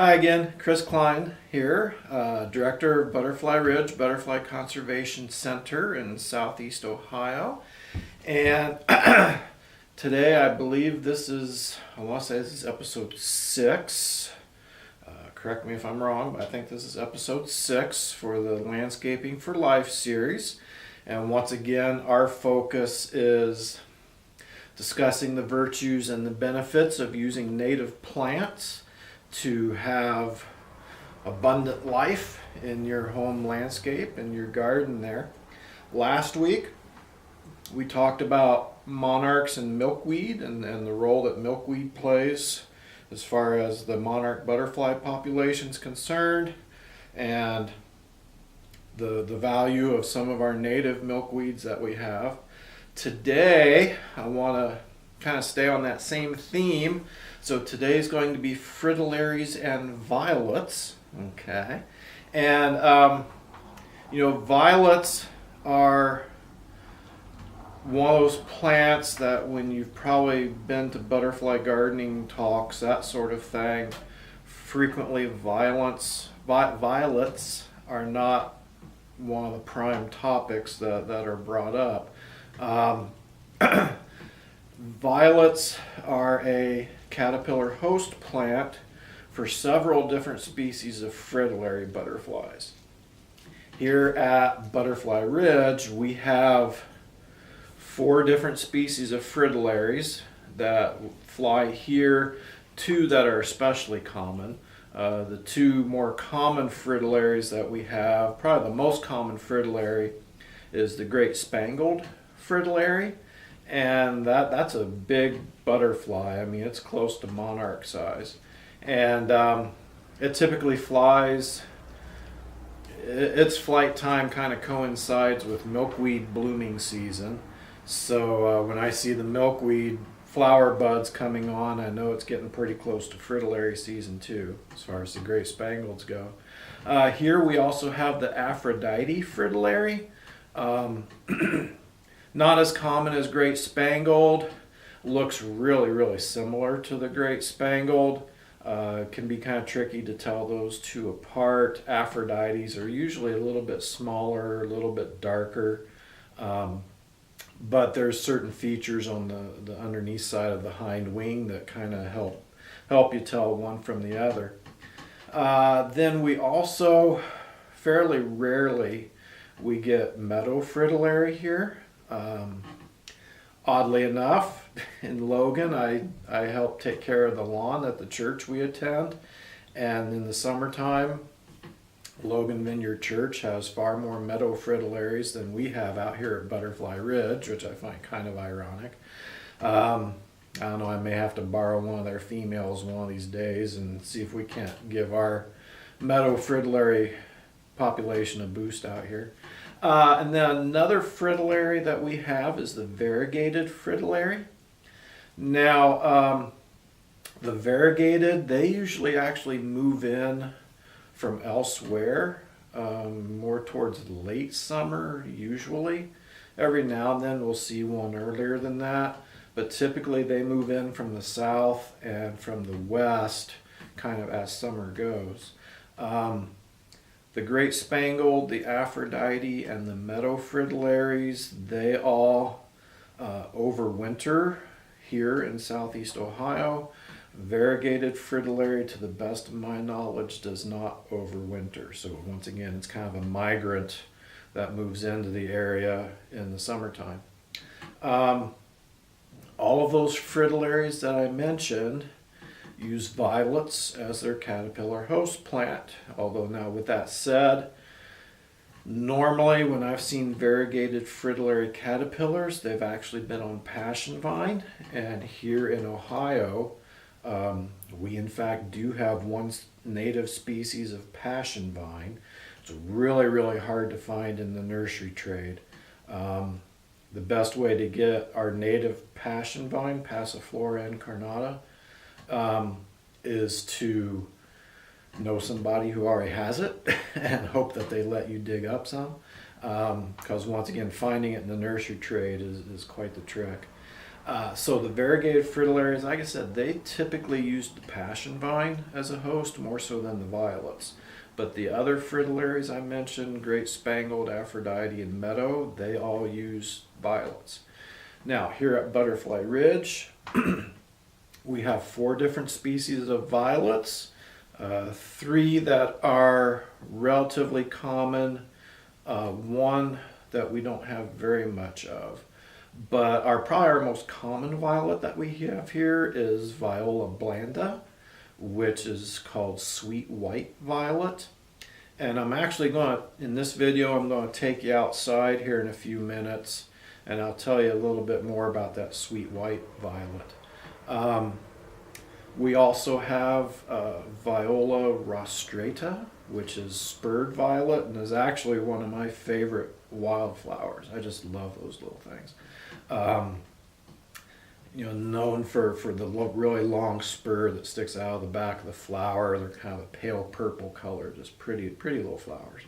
Hi again, Chris Klein here, Director of Butterfly Ridge Butterfly Conservation Center in Southeast Ohio. And today I believe I want to say this is episode 6. Correct me if I'm wrong, but I think this is episode 6 for the Landscaping for Life series. And once again, our focus is discussing the virtues and the benefits of using native plants to have abundant life in your home landscape, in your garden there. Last week, we talked about monarchs and milkweed and the role that milkweed plays as far as the monarch butterfly population is concerned, and the value of some of our native milkweeds that we have. Today, I want to kind of stay on that same theme. So today's going to be fritillaries and violets. Okay. And, violets are one of those plants that when you've probably been to butterfly gardening talks, that sort of thing, frequently violets are not one of the prime topics that are brought up. Violets are a caterpillar host plant for several different species of fritillary butterflies. Here at Butterfly Ridge, we have 4 different species of fritillaries that fly here, 2 that are especially common. The 2 more common fritillaries that we have, probably the most common fritillary is the great spangled fritillary, and that's a big butterfly. I mean, it's close to monarch size, and it typically flies. Its flight time kind of coincides with milkweed blooming season. So when I see the milkweed flower buds coming on, I know it's getting pretty close to fritillary season too, as far as the great spangleds go. Here we also have the Aphrodite Fritillary. Not as common as great spangled. Looks really similar to the great spangled. Can be kind of tricky to tell those 2 apart. Aphrodites are usually a little bit smaller, a little bit darker, but there's certain features on the underneath side of the hind wing that kind of help you tell one from the other. Then we also, fairly rarely, we get Meadow Fritillary here. Oddly enough, in Logan, I help take care of the lawn at the church we attend, and in the summertime, Logan Vineyard Church has far more Meadow Fritillaries than we have out here at Butterfly Ridge, which I find kind of ironic. I don't know, I may have to borrow one of their females one of these days and see if we can't give our Meadow Fritillary population a boost out here. And then another fritillary that we have is the Variegated Fritillary. Now, the variegated, they usually actually move in from elsewhere, more towards late summer usually. Every now and then we'll see one earlier than that, but typically they move in from the south and from the west kind of as summer goes. The great spangled, the Aphrodite, and the Meadow Fritillaries, they all overwinter here in Southeast Ohio. Variegated Fritillary, to the best of my knowledge, does not overwinter. So once again, it's kind of a migrant that moves into the area in the summertime. All of those fritillaries that I mentioned use violets as their caterpillar host plant. Although now with that said, normally when I've seen variegated fritillary caterpillars, they've actually been on passion vine. And here in Ohio, we in fact do have one native species of passion vine. It's really hard to find in the nursery trade. The best way to get our native passion vine, Passiflora incarnata, is to know somebody who already has it and hope that they let you dig up some, because once again, finding it in the nursery trade is quite the trick. So the variegated fritillaries, like I said, they typically use the passion vine as a host more so than the violets. But the other fritillaries I mentioned, Great Spangled, Aphrodite, and Meadow, they all use violets. Now here at Butterfly Ridge, we have 4 different species of violets, 3 that are relatively common, 1 that we don't have very much of. But probably our most common violet that we have here is Viola blanda, which is called sweet white violet. And I'm actually going to, in this video, I'm going to take you outside here in a few minutes, and I'll tell you a little bit more about that sweet white violet. We also have Viola rostrata, which is spurred violet, and is actually one of my favorite wildflowers. I just love those little things. Known for the really long spur that sticks out of the back of the flower. They're kind of a pale purple color, just pretty little flowers.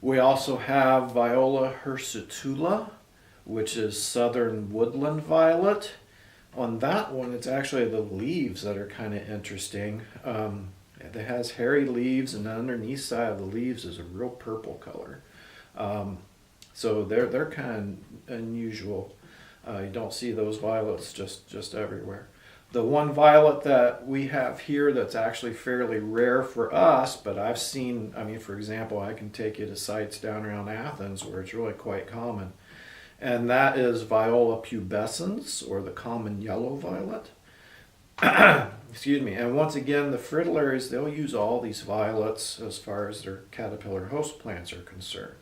We also have Viola hirsutula, which is southern woodland violet. On that one, it's actually the leaves that are kind of interesting. It has hairy leaves, and the underneath side of the leaves is a real purple color. So they're kind of unusual. You don't see those violets just everywhere. The one violet that we have here that's actually fairly rare for us, but I've seen, for example, I can take you to sites down around Athens where it's really quite common. And that is Viola pubescens, or the common yellow violet. Excuse me. And once again, the fritillaries, they'll use all these violets as far as their caterpillar host plants are concerned.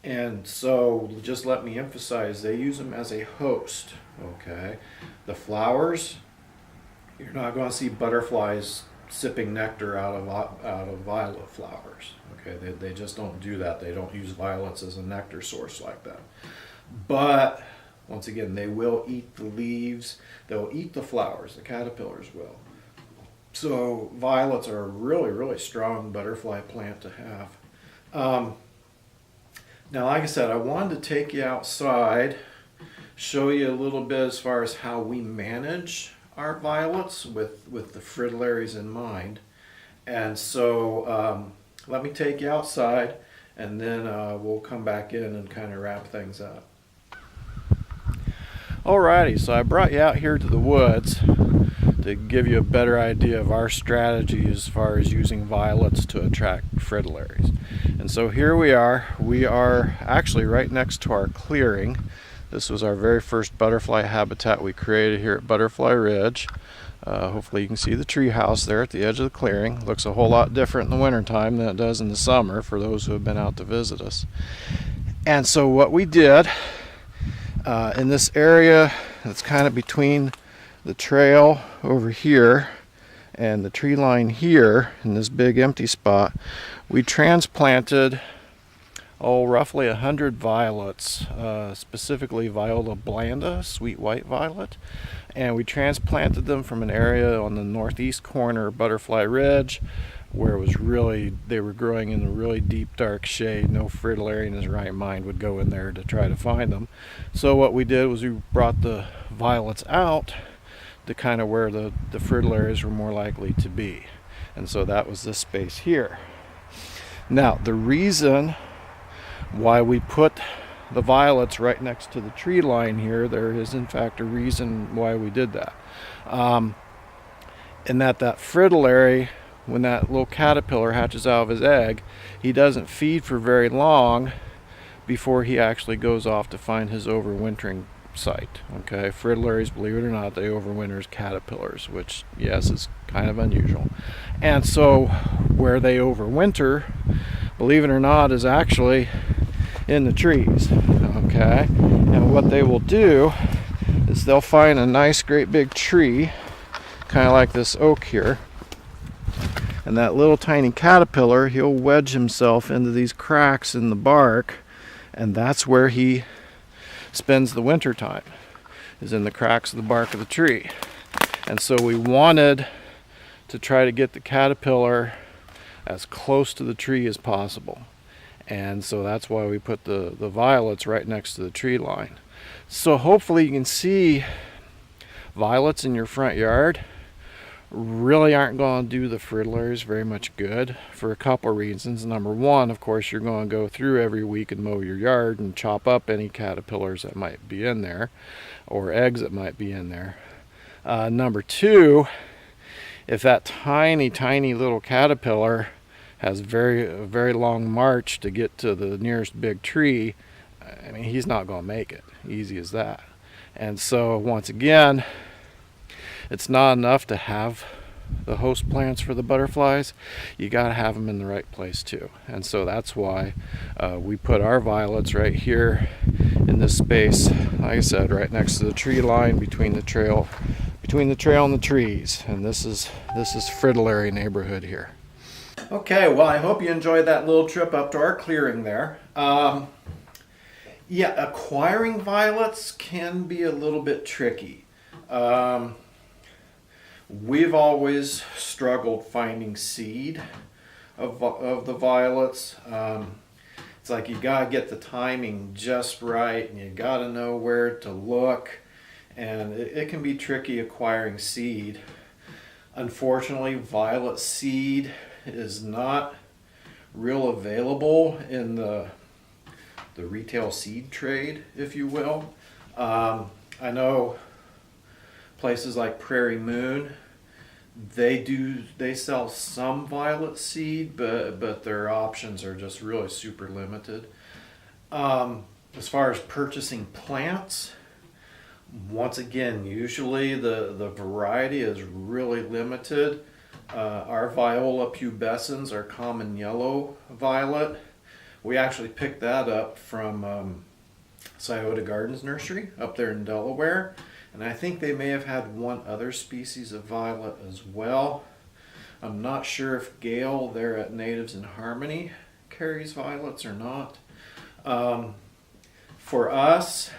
And so just let me emphasize, they use them as a host, okay? The flowers, you're not going to see butterflies sipping nectar out of violet flowers, okay? They just don't do that. They don't use violets as a nectar source like that. But once again, they will eat the leaves, they'll eat the flowers, the caterpillars will. So violets are a really strong butterfly plant to have. Now, like I said, I wanted to take you outside, show you a little bit as far as how we manage our violets with the fritillaries in mind. And so let me take you outside, and then we'll come back in and kind of wrap things up. Alrighty, so I brought you out here to the woods to give you a better idea of our strategy as far as using violets to attract fritillaries. And so here we are actually right next to our clearing. This was our very first butterfly habitat we created here at Butterfly Ridge. Hopefully you can see the tree house there at the edge of the clearing. Looks a whole lot different in the wintertime than it does in the summer for those who have been out to visit us. And so what we did in this area that's kind of between the trail over here and the tree line here in this big empty spot, we transplanted roughly 100 violets, specifically Viola blanda, sweet white violet, and we transplanted them from an area on the northeast corner of Butterfly Ridge where it was they were growing in a really deep dark shade. No fritillary in his right mind would go in there to try to find them. So what we did was we brought the violets out to kind of where the fritillaries were more likely to be. And so that was this space here. Now, the reason why we put the violets right next to the tree line here, there is in fact a reason why we did that. In that fritillary, when that little caterpillar hatches out of his egg, he doesn't feed for very long before he actually goes off to find his overwintering site. Okay, fritillaries, believe it or not, they overwinter as caterpillars, which yes is kind of unusual. And so where they overwinter, believe it or not, is actually in the trees. Okay, and what they will do is they'll find a nice great big tree, kind of like this oak here, and that little tiny caterpillar, he'll wedge himself into these cracks in the bark, and that's where he spends the winter time, is in the cracks of the bark of the tree. And so we wanted to try to get the caterpillar as close to the tree as possible, and so that's why we put the violets right next to the tree line. So hopefully you can see violets in your front yard really aren't going to do the fritillaries very much good for a couple reasons. Number one, of course, you're going to go through every week and mow your yard and chop up any caterpillars that might be in there or eggs that might be in there. Number two, if that tiny little caterpillar has a very long march to get to the nearest big tree, I mean, he's not going to make it. Easy as that. And so once again, it's not enough to have the host plants for the butterflies. You got to have them in the right place too. And so that's why we put our violets right here in this space, like I said, right next to the tree line between the trail and the trees. And this is Fritillary neighborhood here. Okay, well, I hope you enjoyed that little trip up to our clearing there. Yeah, acquiring violets can be a little bit tricky. We've always struggled finding seed of the violets. It's like you gotta get the timing just right, and you gotta know where to look, and it can be tricky acquiring seed. Unfortunately, violet seed is not real available in the retail seed trade, if you will. I know places like Prairie Moon, they sell some violet seed, but their options are just really super limited. As far as purchasing plants, once again, usually the variety is really limited. Our Viola pubescens, our common yellow violet, we actually picked that up from Scioto Gardens Nursery up there in Delaware. And I think they may have had one other species of violet as well. I'm not sure if Gail there at Natives in Harmony carries violets or not. For us,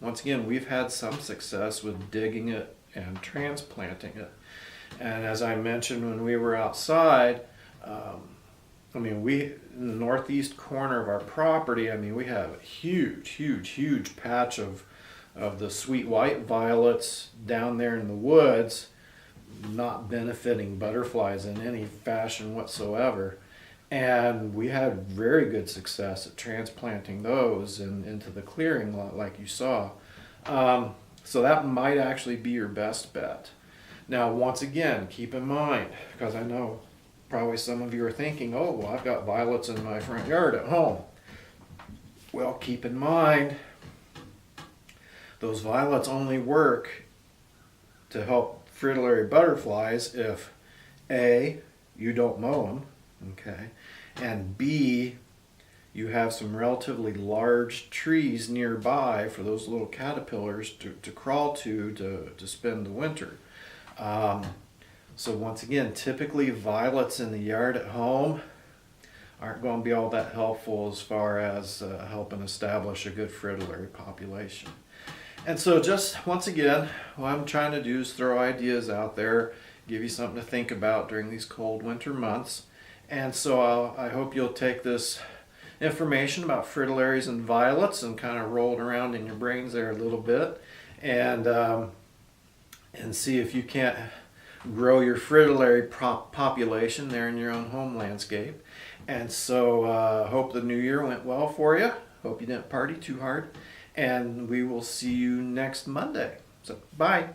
once again, we've had some success with digging it and transplanting it. And as I mentioned when we were outside, I mean, in the northeast corner of our property, I mean, we have a huge patch of the sweet white violets down there in the woods, not benefiting butterflies in any fashion whatsoever. And we had very good success at transplanting those into the clearing like you saw. So that might actually be your best bet. Now, once again, keep in mind, because I know probably some of you are thinking, oh, well, I've got violets in my front yard at home. Well, keep in mind, those violets only work to help fritillary butterflies if A, you don't mow them, okay, and B, you have some relatively large trees nearby for those little caterpillars to crawl to spend the winter. So once again, typically violets in the yard at home aren't going to be all that helpful as far as helping establish a good fritillary population. And so just once again, what I'm trying to do is throw ideas out there, give you something to think about during these cold winter months. And so I hope you'll take this information about fritillaries and violets and kind of roll it around in your brains there a little bit, and see if you can't grow your fritillary population there in your own home landscape. And so hope the new year went well for you. Hope you didn't party too hard. And we will see you next Monday. So, bye.